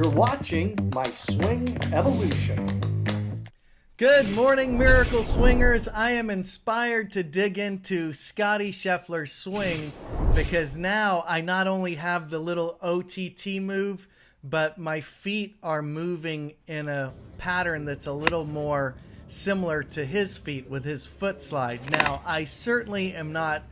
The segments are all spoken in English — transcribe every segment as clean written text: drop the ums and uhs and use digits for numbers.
You're watching my swing evolution. Good morning, Miracle Swingers. I am inspired to dig into Scottie Scheffler's swing because now I not only have the little OTT move, but my feet are moving in a pattern that's a little more similar to his feet with his foot slide. Now, I certainly am not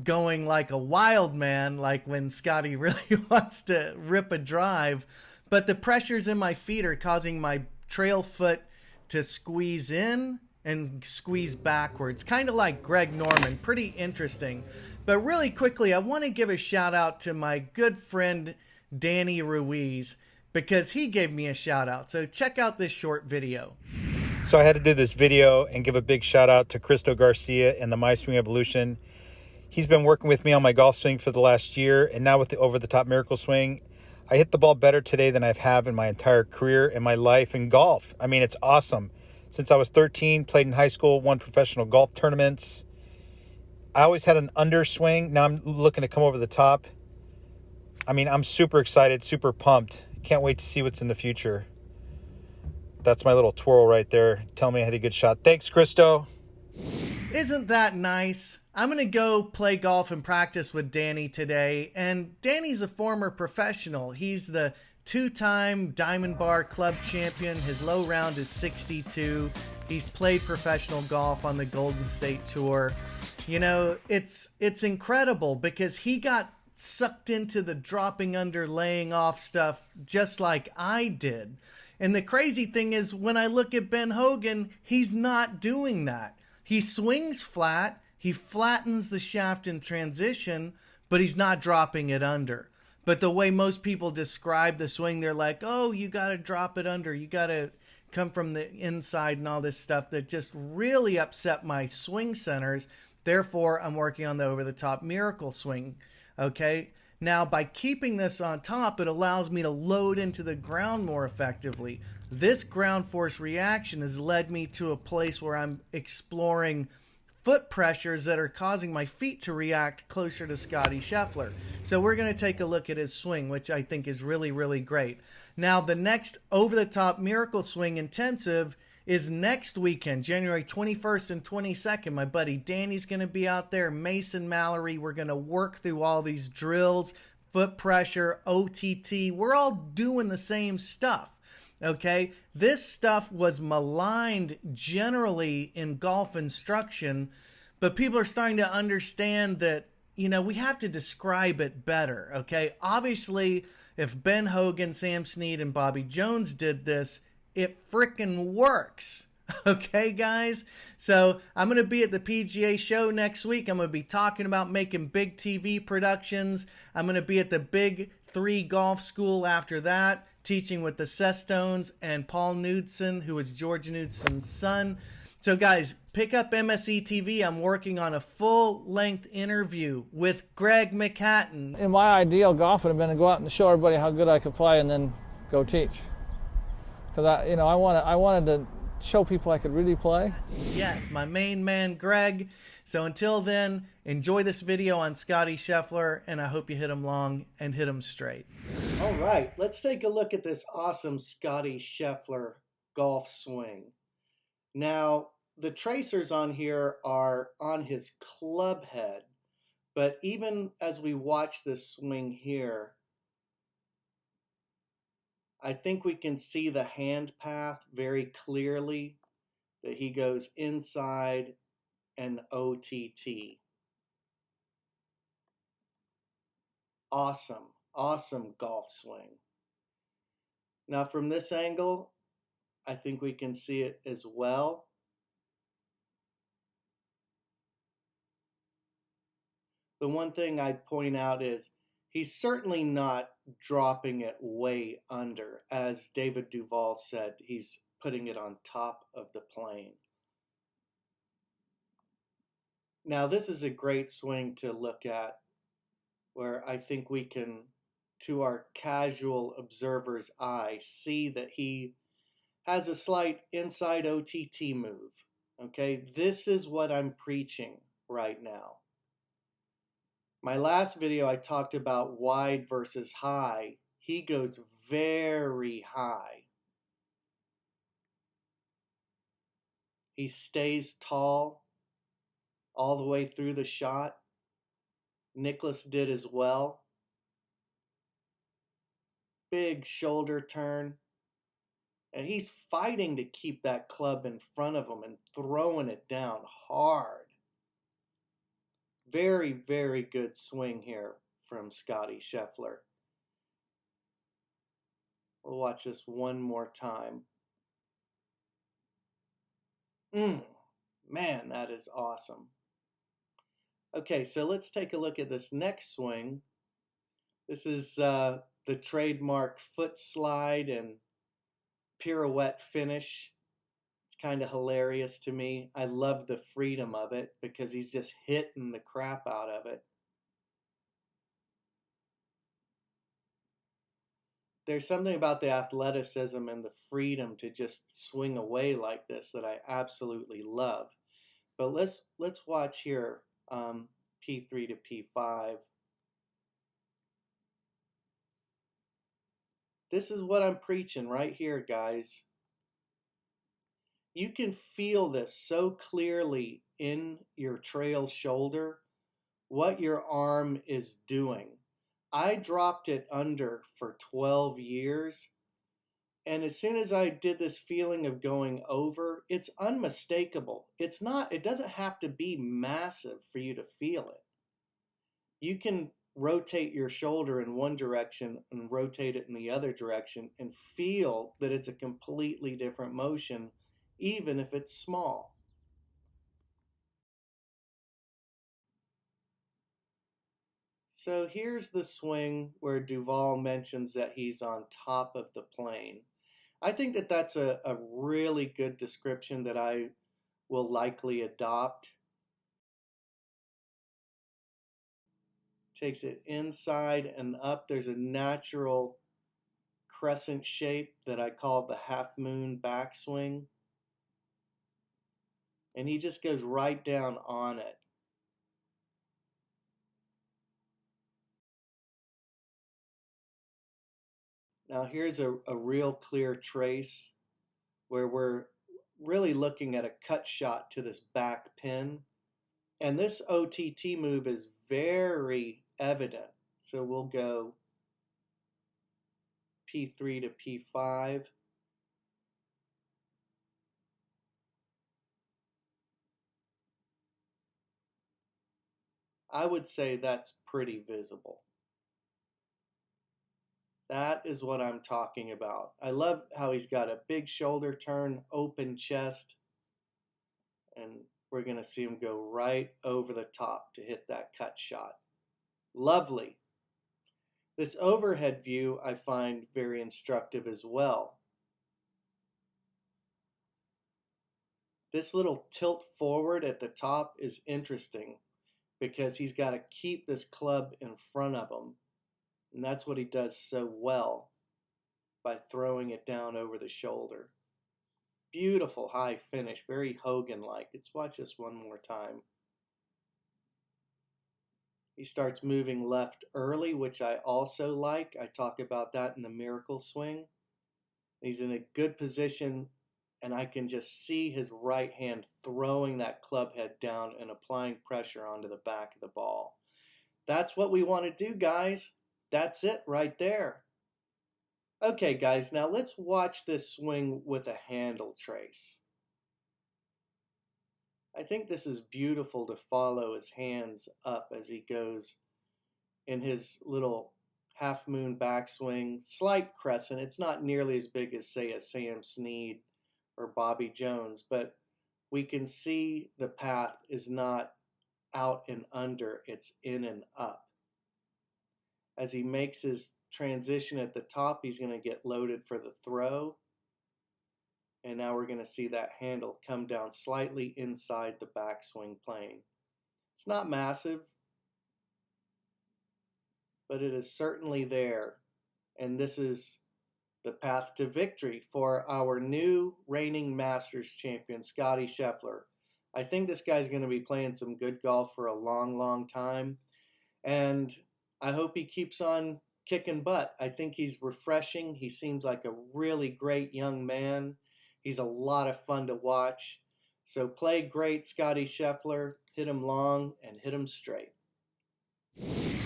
going like a wild man, like when Scottie really wants to rip a drive, but the pressures in my feet are causing my trail foot to squeeze in and squeeze backwards, kind of like Greg Norman. Pretty interesting. But really quickly, I want to give a shout out to my good friend Danny Ruiz because he gave me a shout out. So check out this short video. So I had to do this video and give a big shout out to Christo Garcia and the My Swing Evolution. He's been working with me on my golf swing for the last year, and now with the over-the-top Miracle Swing, I hit the ball better today than I've had in my entire career in my life in golf. I mean, it's awesome. Since I was 13, played in high school, won professional golf tournaments. I always had an underswing. Now I'm looking to come over the top. I mean, I'm super excited, super pumped. Can't wait to see what's in the future. That's my little twirl right there. Tell me I had a good shot. Thanks, Christo. Isn't that nice? I'm going to go play golf and practice with Danny today. And Danny's a former professional. He's the two-time Diamond Bar Club champion. His low round is 62. He's played professional golf on the Golden State Tour. You know, it's incredible because he got sucked into the dropping under, laying off stuff just like I did. And the crazy thing is when I look at Ben Hogan, he's not doing that. He swings flat, he flattens the shaft in transition, but he's not dropping it under. But the way most people describe the swing, they're like, oh, you got to drop it under. You got to come from the inside and all this stuff that just really upset my swing centers. Therefore, I'm working on the over-the-top Miracle Swing. Okay? Now, by keeping this on top, it allows me to load into the ground more effectively. This ground force reaction has led me to a place where I'm exploring foot pressures that are causing my feet to react closer to Scottie Scheffler. So we're going to take a look at his swing, which I think is really, really great. Now, the next over-the-top Miracle Swing Intensive is next weekend, January 21st and 22nd. My buddy Danny's going to be out there, Mason Mallory. We're going to work through all these drills, foot pressure, OTT. We're all doing the same stuff. Okay, this stuff was maligned generally in golf instruction, but people are starting to understand that, you know, we have to describe it better. Okay, obviously, if Ben Hogan, Sam Snead, and Bobby Jones did this, it frickin' works. Okay, guys? So I'm going to be at the PGA show next week. I'm going to be talking about making big TV productions. I'm going to be at the Big 3 Golf School after that, teaching with the Sestones and Paul Knudsen, who is George Knudsen's son. So, guys, pick up MSE TV. I'm working on a full-length interview with Greg McHatton. In my ideal, golf would have been to go out and show everybody how good I could play and then go teach. Because I wanted to show people I could really play. Yes, my main man, Greg. So until then, enjoy this video on Scottie Scheffler, and I hope you hit him long and hit him straight. All right, let's take a look at this awesome Scottie Scheffler golf swing. Now, the tracers on here are on his club head, but even as we watch this swing here, I think we can see the hand path very clearly, that he goes inside and OTT. Awesome, awesome golf swing. Now from this angle, I think we can see it as well. The one thing I'd point out is he's certainly not dropping it way under. As David Duval said, he's putting it on top of the plane. Now this is a great swing to look at, where I think we can, to our casual observer's eye, see that he has a slight inside OTT move. Okay, this is what I'm preaching right now. My last video I talked about wide versus high. He goes very high. He stays tall all the way through the shot. Nicklaus did as well. Big shoulder turn. And he's fighting to keep that club in front of him and throwing it down hard. Very, very good swing here from Scottie Scheffler. We'll watch this one more time. Man, that is awesome. Okay, so let's take a look at this next swing. This is the trademark foot slide and pirouette finish. It's kind of hilarious to me. I love the freedom of it because he's just hitting the crap out of it. There's something about the athleticism and the freedom to just swing away like this that I absolutely love. But let's watch here, P3 to P5. This is what I'm preaching right here, guys. You can feel this so clearly in your trail shoulder, what your arm is doing. I dropped it under for 12 years, and as soon as I did this feeling of going over, it's unmistakable. It doesn't have to be massive for you to feel it. You can rotate your shoulder in one direction and rotate it in the other direction and feel that it's a completely different motion, even if it's small. So here's the swing where Duval mentions that he's on top of the plane. I think that that's a really good description that I will likely adopt. Takes it inside and up. There's a natural crescent shape that I call the half moon backswing. And he just goes right down on it. Now here's a real clear trace where we're really looking at a cut shot to this back pin. And this OTT move is very evident. So we'll go P3 to P5. I would say that's pretty visible. That is what I'm talking about. I love how he's got a big shoulder turn, open chest, and we're going to see him go right over the top to hit that cut shot. Lovely. This overhead view I find very instructive as well. This little tilt forward at the top is interesting because he's got to keep this club in front of him. And that's what he does so well by throwing it down over the shoulder. Beautiful high finish, very Hogan-like. Let's watch this one more time. He starts moving left early, which I also like. I talk about that in the miracle swing. He's in a good position, and I can just see his right hand throwing that club head down and applying pressure onto the back of the ball. That's what we want to do, guys. That's it right there. Okay, guys, now let's watch this swing with a handle trace. I think this is beautiful to follow his hands up as he goes in his little half moon backswing, slight crescent. It's not nearly as big as, say, a Sam Snead or Bobby Jones, but we can see the path is not out and under, it's in and up. As he makes his transition at the top, he's going to get loaded for the throw. And now we're going to see that handle come down slightly inside the backswing plane. It's not massive, but it is certainly there. And this is the path to victory for our new reigning Masters champion, Scottie Scheffler. I think this guy's going to be playing some good golf for a long, long time. And I hope he keeps on kicking butt. I think he's refreshing. He seems like a really great young man. He's a lot of fun to watch. So play great, Scottie Scheffler. Hit him long and hit him straight.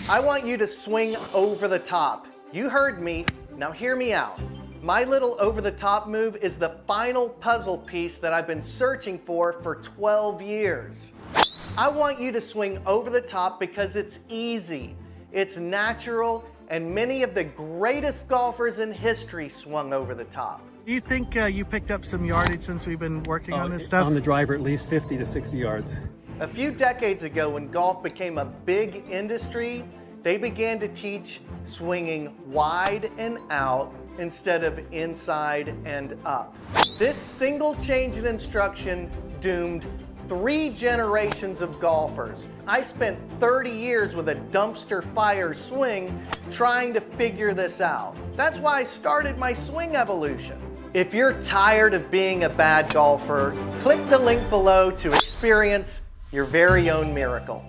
I want you to swing over the top. You heard me. Now hear me out. My little over-the-top move is the final puzzle piece that I've been searching for 12 years. I want you to swing over the top because it's easy, it's natural, and many of the greatest golfers in history swung over the top. Do you think you picked up some yardage since we've been working on this stuff? On the driver, at least 50 to 60 yards. A few decades ago, when golf became a big industry, they began to teach swinging wide and out instead of inside and up. This single change in instruction doomed 3 generations of golfers. I spent 30 years with a dumpster fire swing trying to figure this out. That's why I started my swing evolution. If you're tired of being a bad golfer, click the link below to experience your very own miracle.